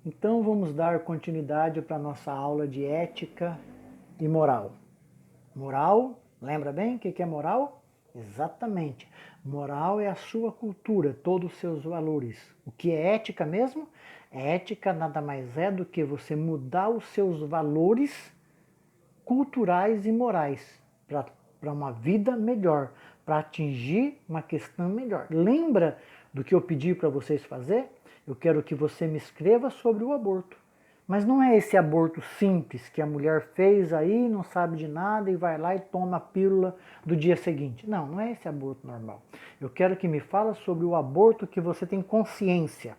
Então vamos dar continuidade para a nossa aula de ética e moral. Moral, lembra bem o que é moral? Exatamente. Moral é a sua cultura, todos os seus valores. O que é ética mesmo? Ética nada mais é do que você mudar os seus valores culturais e morais para uma vida melhor, para atingir uma questão melhor. Lembra do que eu pedi para vocês fazer? Eu quero que você me escreva sobre o aborto. Mas não é esse aborto simples que a mulher fez aí, não sabe de nada e vai lá e toma a pílula do dia seguinte. Não, não é esse aborto normal. Eu quero que me fala sobre o aborto que você tem consciência.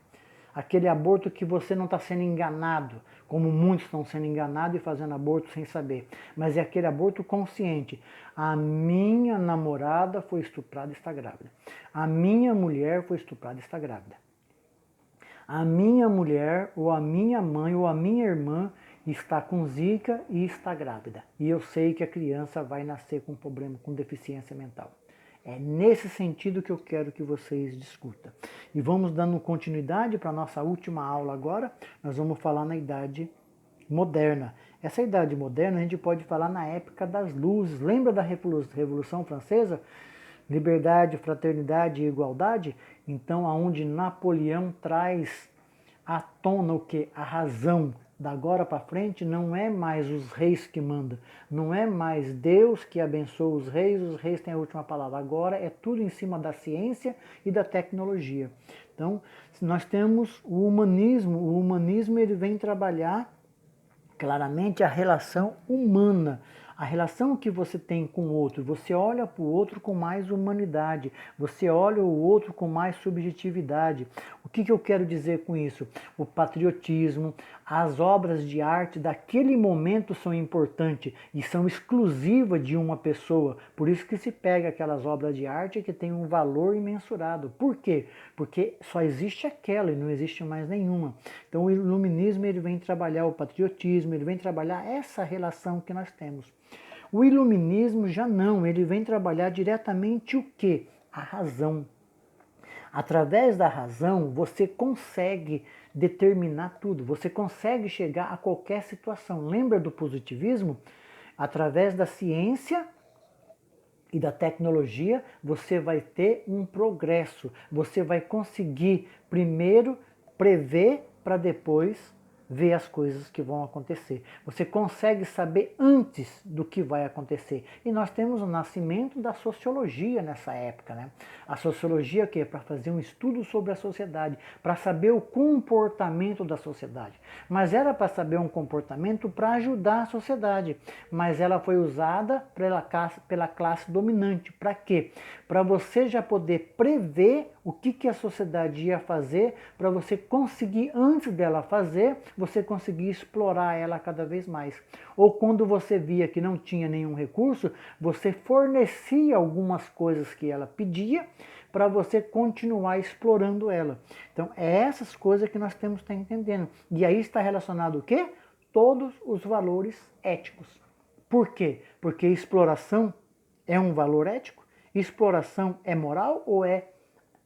Aquele aborto que você não está sendo enganado, como muitos estão sendo enganados e fazendo aborto sem saber. Mas é aquele aborto consciente. A minha namorada foi estuprada e está grávida. A minha mulher foi estuprada e está grávida. A minha mulher, ou a minha mãe, ou a minha irmã está com zika e está grávida. E eu sei que a criança vai nascer com problema, com deficiência mental. É nesse sentido que eu quero que vocês discutam. E vamos dando continuidade para a nossa última aula agora. Nós vamos falar na Idade Moderna. Essa Idade Moderna a gente pode falar na época das luzes. Lembra da Revolução Francesa? Liberdade, fraternidade e igualdade? Então, aonde Napoleão traz à tona o que? A razão. Da agora para frente não é mais os reis que mandam, não é mais Deus que abençoa os reis têm a última palavra. Agora é tudo em cima da ciência e da tecnologia. Então, nós temos o humanismo ele vem trabalhar claramente a relação humana, a relação que você tem com o outro. Você olha para o outro com mais humanidade, você olha o outro com mais subjetividade. O que eu quero dizer com isso? O patriotismo, as obras de arte daquele momento são importantes e são exclusivas de uma pessoa. Por isso que se pega aquelas obras de arte que têm um valor imensurável. Por quê? Porque só existe aquela e não existe mais nenhuma. Então o iluminismo ele vem trabalhar o patriotismo, ele vem trabalhar essa relação que nós temos. O iluminismo já não, ele vem trabalhar diretamente o quê? A razão. Através da razão, você consegue determinar tudo, você consegue chegar a qualquer situação. Lembra do positivismo? Através da ciência e da tecnologia, você vai ter um progresso. Você vai conseguir primeiro prever para depois ver as coisas que vão acontecer. Você consegue saber antes do que vai acontecer. E nós temos o nascimento da sociologia nessa época, né? A sociologia que é para fazer um estudo sobre a sociedade, para saber o comportamento da sociedade. Mas era para saber um comportamento para ajudar a sociedade. Mas ela foi usada pela classe dominante. Para quê? Para você já poder prever o que a sociedade ia fazer, para você conseguir, antes dela fazer, você conseguir explorar ela cada vez mais. Ou quando você via que não tinha nenhum recurso, você fornecia algumas coisas que ela pedia, para você continuar explorando ela. Então, é essas coisas que nós temos que estar entendendo. E aí está relacionado o quê? Todos os valores éticos. Por quê? Porque exploração é um valor ético? Exploração é moral ou é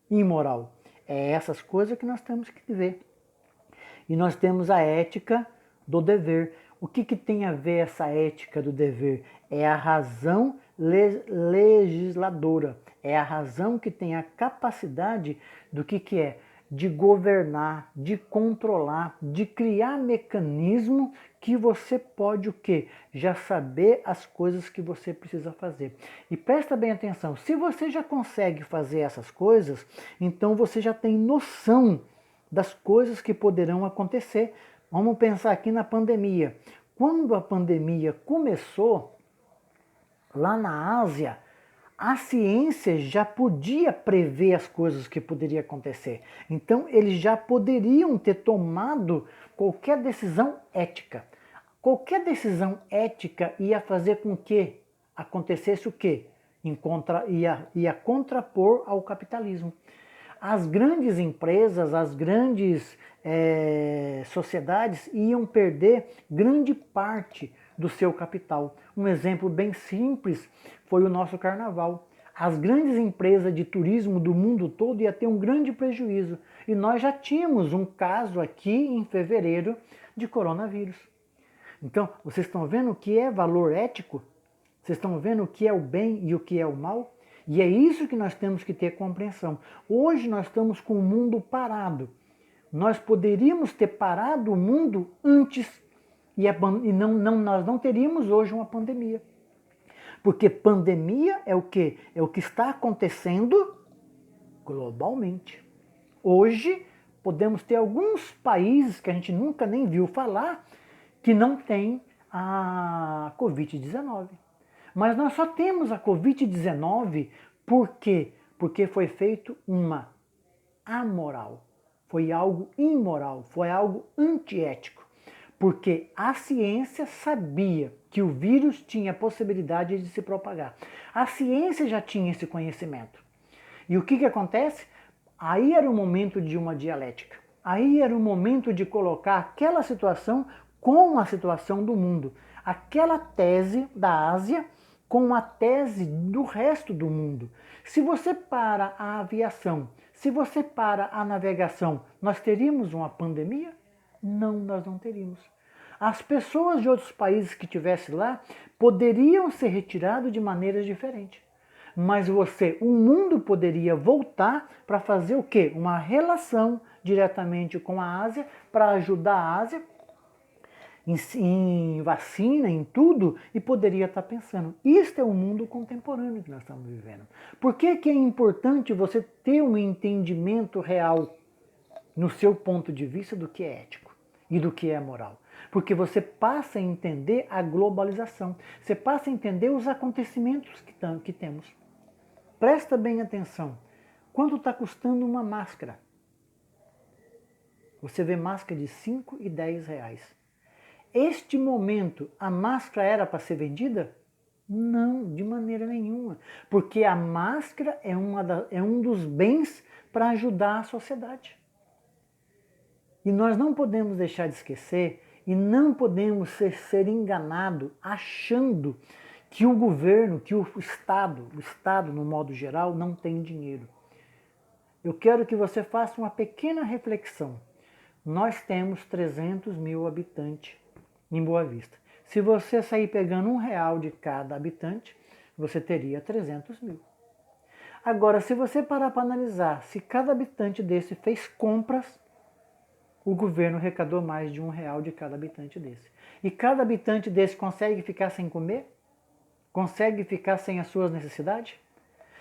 imoral? É essas coisas que nós temos que ver. E nós temos a ética do dever. O que tem a ver essa ética do dever? É a razão legisladora. É a razão que tem a capacidade do que é? De governar, de controlar, de criar mecanismo que você pode o quê? Já saber as coisas que você precisa fazer. E presta bem atenção, se você já consegue fazer essas coisas, então você já tem noção das coisas que poderão acontecer. Vamos pensar aqui na pandemia. Quando a pandemia começou, lá na Ásia, a ciência já podia prever as coisas que poderiam acontecer. Então, eles já poderiam ter tomado qualquer decisão ética. Qualquer decisão ética ia fazer com que acontecesse o quê? Ia contrapor ao capitalismo. As grandes empresas, as grandes sociedades iam perder grande parte do seu capital. Um exemplo bem simples foi o nosso carnaval. As grandes empresas de turismo do mundo todo iam ter um grande prejuízo. E nós já tínhamos um caso aqui em fevereiro de coronavírus. Então, vocês estão vendo o que é valor ético? Vocês estão vendo o que é o bem e o que é o mal? E é isso que nós temos que ter compreensão. Hoje nós estamos com o mundo parado. Nós poderíamos ter parado o mundo antes nós não teríamos hoje uma pandemia. Porque pandemia é o quê? É o que está acontecendo globalmente. Hoje podemos ter alguns países que a gente nunca nem viu falar que não tem a Covid-19. Mas nós só temos a Covid-19 por quê? Porque foi feito uma amoral. Foi algo imoral, foi algo antiético. Porque a ciência sabia que o vírus tinha possibilidade de se propagar. A ciência já tinha esse conhecimento. E o que acontece? Aí era o momento de uma dialética. Aí era o momento de colocar aquela situação com a situação do mundo. Aquela tese da Ásia com a tese do resto do mundo. Se você para a aviação, se você para a navegação, nós teríamos uma pandemia? Não, nós não teríamos. As pessoas de outros países que estivessem lá poderiam ser retiradas de maneiras diferentes. Mas o mundo poderia voltar para fazer o quê? Uma relação diretamente com a Ásia, para ajudar a Ásia em vacina, em tudo, e poderia estar pensando. Isto é o mundo contemporâneo que nós estamos vivendo. Por que é importante você ter um entendimento real no seu ponto de vista do que é ético e do que é moral? Porque você passa a entender a globalização, você passa a entender os acontecimentos que temos. Presta bem atenção. Quanto está custando uma máscara? Você vê máscara de 5 e 10 reais. Este momento, a máscara era para ser vendida? Não, de maneira nenhuma. Porque a máscara é um dos bens para ajudar a sociedade. E nós não podemos deixar de esquecer e não podemos ser enganados achando que o governo, que o Estado no modo geral, não tem dinheiro. Eu quero que você faça uma pequena reflexão. Nós temos 300 mil habitantes em Boa Vista. Se você sair pegando R$1 de cada habitante, você teria 300 mil. Agora, se você parar para analisar, se cada habitante desse fez compras, o governo arrecadou mais de R$1 de cada habitante desse. E cada habitante desse consegue ficar sem comer? Consegue ficar sem as suas necessidades?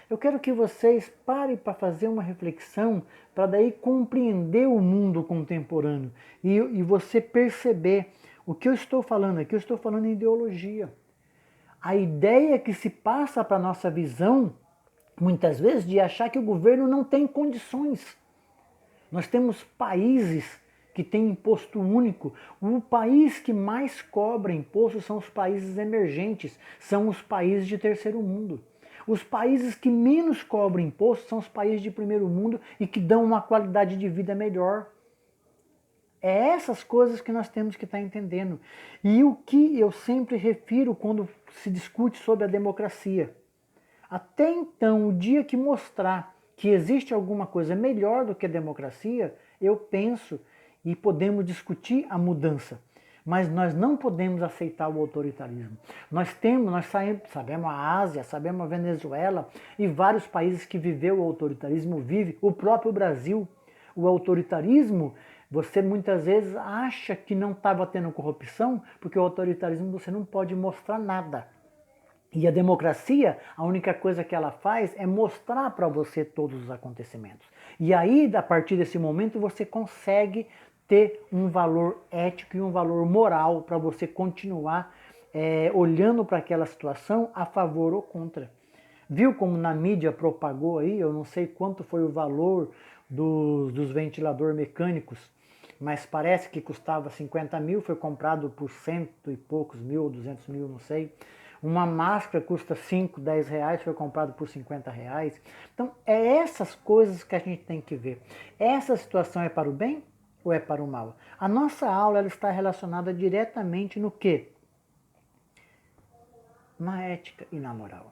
Eu quero que vocês parem para fazer uma reflexão, para daí compreender o mundo contemporâneo e você perceber o que eu estou falando aqui. Eu estou falando em ideologia. A ideia que se passa para a nossa visão, muitas vezes, de achar que o governo não tem condições. Nós temos países que têm imposto único. O país que mais cobra imposto são os países emergentes, são os países de terceiro mundo. Os países que menos cobram imposto são os países de primeiro mundo e que dão uma qualidade de vida melhor. É essas coisas que nós temos que estar entendendo. E o que eu sempre refiro quando se discute sobre a democracia. Até então, o dia que mostrar que existe alguma coisa melhor do que a democracia, eu penso e podemos discutir a mudança. Mas nós não podemos aceitar o autoritarismo. Nós sabemos a Ásia, sabemos a Venezuela e vários países que viveu o autoritarismo, vive o próprio Brasil. O autoritarismo, você muitas vezes acha que não estava tendo corrupção, porque o autoritarismo você não pode mostrar nada. E a democracia, a única coisa que ela faz é mostrar para você todos os acontecimentos. E aí, a partir desse momento, você consegue ter um valor ético e um valor moral para você continuar olhando para aquela situação a favor ou contra. Viu como na mídia propagou aí, eu não sei quanto foi o valor dos ventiladores mecânicos, mas parece que custava 50 mil, foi comprado por 100 e poucos mil, 200 mil, não sei. Uma máscara custa 5, 10 reais, foi comprado por 50 reais. Então, é essas coisas que a gente tem que ver. Essa situação é para o bem ou é para o mal? A nossa aula ela está relacionada diretamente no quê? Na ética e na moral.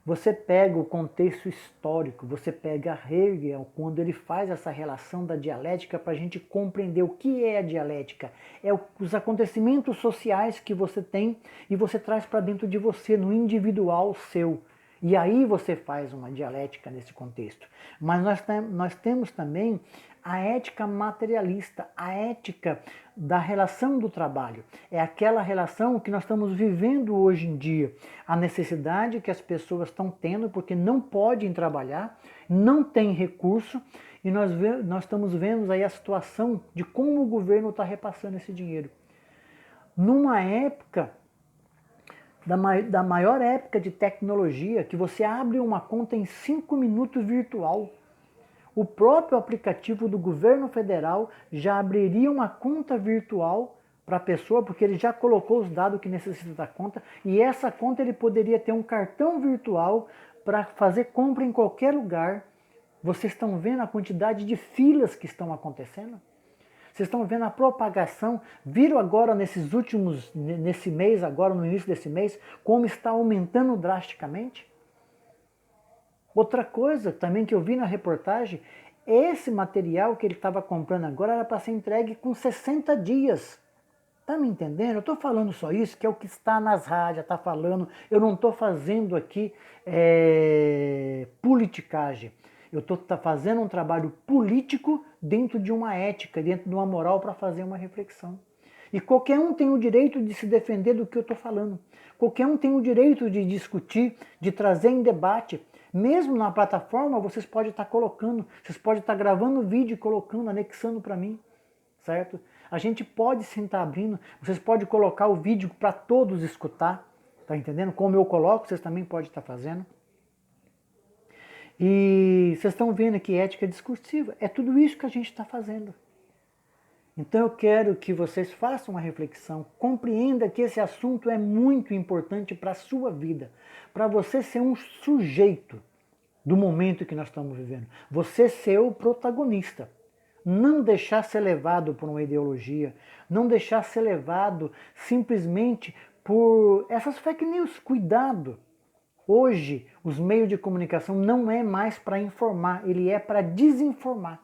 Você pega o contexto histórico, você pega Hegel, quando ele faz essa relação da dialética para a gente compreender o que é a dialética. É os acontecimentos sociais que você tem e você traz para dentro de você, no individual seu. E aí você faz uma dialética nesse contexto. Mas nós temos também a ética materialista, a ética da relação do trabalho. É aquela relação que nós estamos vivendo hoje em dia. A necessidade que as pessoas estão tendo porque não podem trabalhar, não têm recurso, e nós estamos vendo aí a situação de como o governo está repassando esse dinheiro. Numa época da maior época de tecnologia, que você abre uma conta em 5 minutos virtual. O próprio aplicativo do governo federal já abriria uma conta virtual para a pessoa, porque ele já colocou os dados que necessita da conta, e essa conta ele poderia ter um cartão virtual para fazer compra em qualquer lugar. Vocês estão vendo a quantidade de filas que estão acontecendo? Vocês estão vendo a propagação, viram agora nesse mês, agora no início desse mês, como está aumentando drasticamente? Outra coisa também que eu vi na reportagem, esse material que ele estava comprando agora era para ser entregue com 60 dias. Tá me entendendo? Eu estou falando só isso, que é o que está nas rádios, está falando, eu não estou fazendo aqui politicagem. Eu estou fazendo um trabalho político dentro de uma ética, dentro de uma moral para fazer uma reflexão. E qualquer um tem o direito de se defender do que eu estou falando. Qualquer um tem o direito de discutir, de trazer em debate. Mesmo na plataforma, vocês podem estar colocando, vocês podem estar gravando vídeo e colocando, anexando para mim, certo? A gente pode sim estar abrindo, vocês podem colocar o vídeo para todos escutar, tá entendendo? Como eu coloco, vocês também podem estar fazendo. E vocês estão vendo que ética discursiva é tudo isso que a gente está fazendo. Então eu quero que vocês façam uma reflexão, compreenda que esse assunto é muito importante para a sua vida, para você ser um sujeito do momento que nós estamos vivendo, você ser o protagonista, não deixar ser levado por uma ideologia, não deixar ser levado simplesmente por essas fake news, cuidado. Hoje, os meios de comunicação não é mais para informar, ele é para desinformar.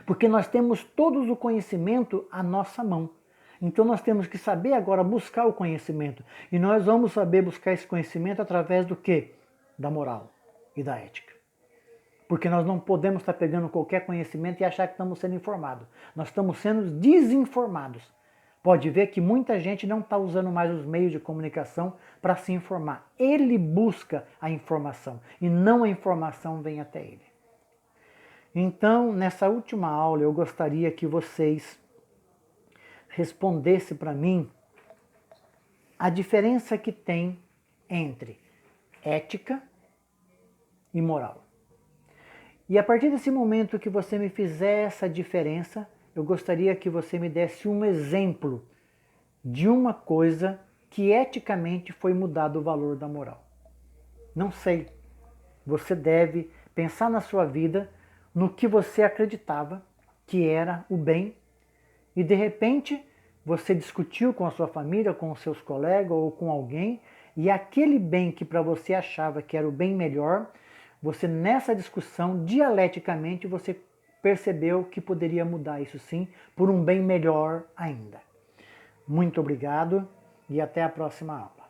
Porque nós temos todo o conhecimento à nossa mão. Então nós temos que saber agora buscar o conhecimento. E nós vamos saber buscar esse conhecimento através do quê? Da moral e da ética. Porque nós não podemos estar pegando qualquer conhecimento e achar que estamos sendo informados. Nós estamos sendo desinformados. Pode ver que muita gente não está usando mais os meios de comunicação para se informar. Ele busca a informação e não a informação vem até ele. Então, nessa última aula, eu gostaria que vocês respondessem para mim a diferença que tem entre ética e moral. E a partir desse momento que você me fizer essa diferença, eu gostaria que você me desse um exemplo de uma coisa que eticamente foi mudado o valor da moral. Não sei. Você deve pensar na sua vida, no que você acreditava que era o bem, e de repente você discutiu com a sua família, com os seus colegas ou com alguém, e aquele bem que para você achava que era o bem melhor, você nessa discussão, dialeticamente, você percebeu que poderia mudar isso sim, por um bem melhor ainda. Muito obrigado e até a próxima aula.